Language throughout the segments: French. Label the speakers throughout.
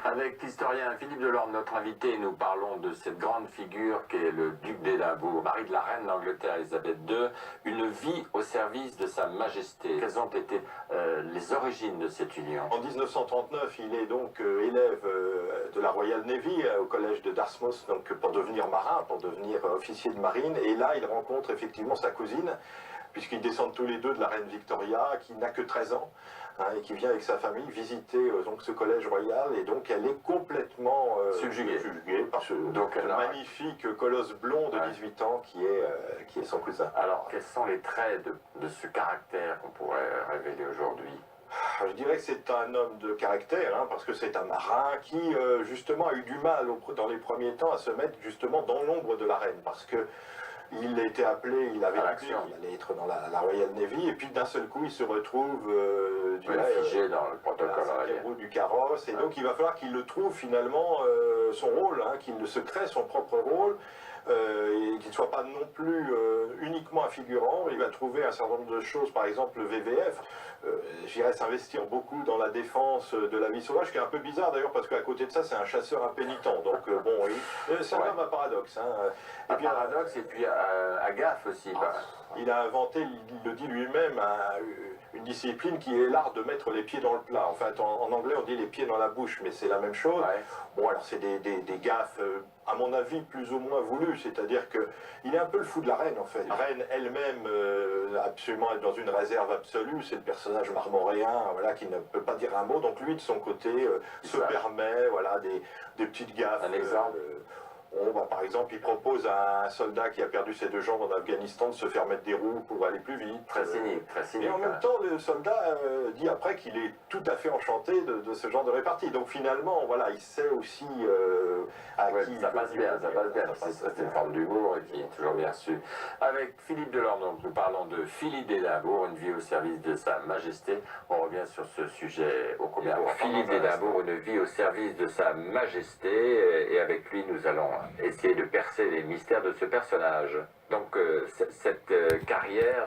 Speaker 1: Avec l'historien Philippe Delorme, notre invité, nous parlons de cette grande figure qu'est le duc d'Édimbourg, mari de la reine d'Angleterre Elisabeth II, une vie au service de Sa Majesté. Quelles ont été les origines de cette union?
Speaker 2: En 1939, il est donc élève de la Royal Navy au collège de Dartmouth, donc pour devenir marin, pour devenir officier de marine. Et là, il rencontre effectivement sa cousine, puisqu'ils descendent tous les deux de la reine Victoria, qui n'a que 13 ans, et qui vient avec sa famille visiter donc ce collège royal. Et donc, elle est complètement
Speaker 1: subjuguée
Speaker 2: par ce magnifique colosse blond de 18 ans qui est son cousin.
Speaker 1: Alors, quels sont les traits de ce caractère qu'on pourrait révéler aujourd'hui?
Speaker 2: Je dirais que c'est un homme de caractère, parce que c'est un marin qui, justement, a eu du mal dans les premiers temps à se mettre justement dans l'ombre de la reine, parce que il a été appelé, il avait dit qu'il allait être dans la Royal Navy, et puis d'un seul coup, il se retrouve
Speaker 1: figé dans le protocole
Speaker 2: roue du carrosse, et donc il va falloir qu'il le trouve finalement son rôle, qu'il se crée son propre rôle, et qu'il ne soit pas non plus uniquement un figurant. Il va trouver un certain nombre de choses, par exemple le VVF, j'irais s'investir beaucoup dans la défense de la vie sauvage, ce qui est un peu bizarre d'ailleurs, parce qu'à côté de ça, c'est un chasseur impénitent, donc bon, c'est un homme à paradoxe.
Speaker 1: Et puis paradoxe, et puis à gaffe aussi.
Speaker 2: Il a inventé, il le dit lui-même, une discipline qui est l'art de mettre les pieds dans le plat. En fait, en anglais, on dit les pieds dans la bouche, mais c'est la même chose. Bon, alors c'est des gaffes, à mon avis, plus ou moins voulues, c'est-à-dire qu'il est un peu le fou de la reine, en fait. La reine elle-même, absolument dans une réserve absolue, c'est le personnage marmoréen, qui ne peut pas dire un mot, donc lui, de son côté, se permet des petites gaffes.
Speaker 1: Un exemple
Speaker 2: par exemple, il propose à un soldat qui a perdu ses 2 jambes en Afghanistan de se faire mettre des roues pour aller plus vite.
Speaker 1: Très cynique, très cynique.
Speaker 2: Et en même temps, le soldat dit après qu'il est tout à fait enchanté de ce genre de répartie. Donc finalement, il sait aussi à qui...
Speaker 1: Ça passe bien, ça passe bien. C'est une forme d'humour qui est toujours bien reçue. Avec Philippe Delorme, donc, nous parlons de Philippe d'Édimbourg, une vie au service de Sa Majesté. On revient sur ce sujet ô combien important. Philippe d'Édimbourg, une vie au service de Sa Majesté. Et avec lui, nous allons essayer de percer les mystères de ce personnage. Donc cette carrière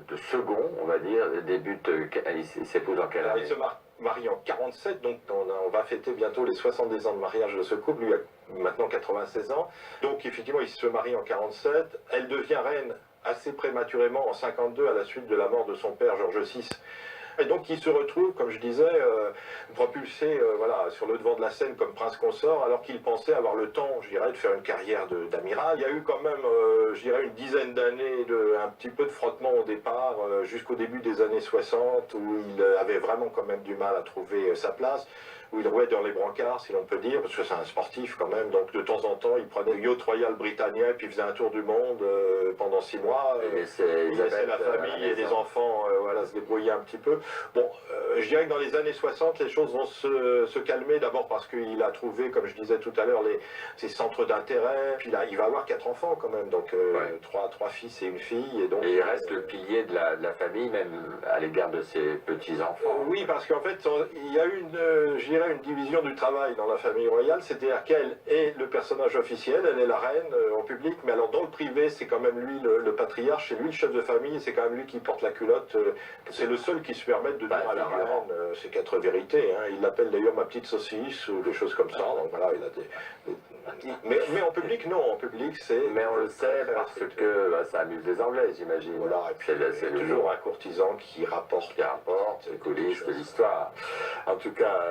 Speaker 1: de second, on va dire, débute, il s'épouse en quelle année?
Speaker 2: Il se marie en 47, donc on va fêter bientôt les 70 ans de mariage de ce couple. Lui a maintenant 96 ans. Donc effectivement, il se marie en 47. Elle devient reine assez prématurément en 52 à la suite de la mort de son père, George VI. Et donc il se retrouve, comme je disais, propulsé sur le devant de la scène comme prince consort, alors qu'il pensait avoir le temps, je dirais, de faire une carrière d'amiral. Il y a eu quand même, je dirais, une dizaine d'années un petit peu de frottement au départ, jusqu'au début des années 60, où il avait vraiment quand même du mal à trouver sa place, où il roulait dans les brancards, si l'on peut dire, parce que c'est un sportif quand même, donc de temps en temps, il prenait le yacht royal britannique, puis il faisait un tour du monde pendant 6 mois, il laissait la famille et les enfants se débrouiller un petit peu. Bon, je dirais que dans les années 60, les choses vont se calmer, d'abord parce qu'il a trouvé, comme je disais tout à l'heure, ses centres d'intérêt, puis là, il va avoir 4 enfants quand même, donc 3 fils et une fille. Et
Speaker 1: il reste le pilier de la famille, même à l'égard de ses petits-enfants.
Speaker 2: Oui, parce qu'en fait, il y a eu une division du travail dans la famille royale, c'est-à-dire qu'elle est le personnage officiel, elle est la reine en public, mais alors dans le privé, c'est quand même lui le patriarche, c'est lui le chef de famille, c'est quand même lui qui porte la culotte, c'est le seul qui se permet de dire à la reine ses 4 vérités. Il l'appelle d'ailleurs ma petite saucisse ou des choses comme ça, donc voilà, il a mais en public, non, en public, c'est...
Speaker 1: Mais on le sait parce que ça amuse les Anglais, j'imagine.
Speaker 2: Voilà, et puis c'est toujours un courtisan qui rapporte
Speaker 1: les coulisses de l'histoire. En tout cas,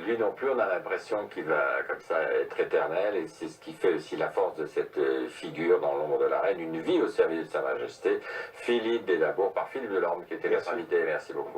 Speaker 1: lui non plus, on a l'impression qu'il va comme ça être éternel, et c'est ce qui fait aussi la force de cette figure dans l'ombre de la reine, une vie au service de Sa Majesté. Philippe d'Édimbourg par Philippe Delorme, qui était notre invité. Merci beaucoup.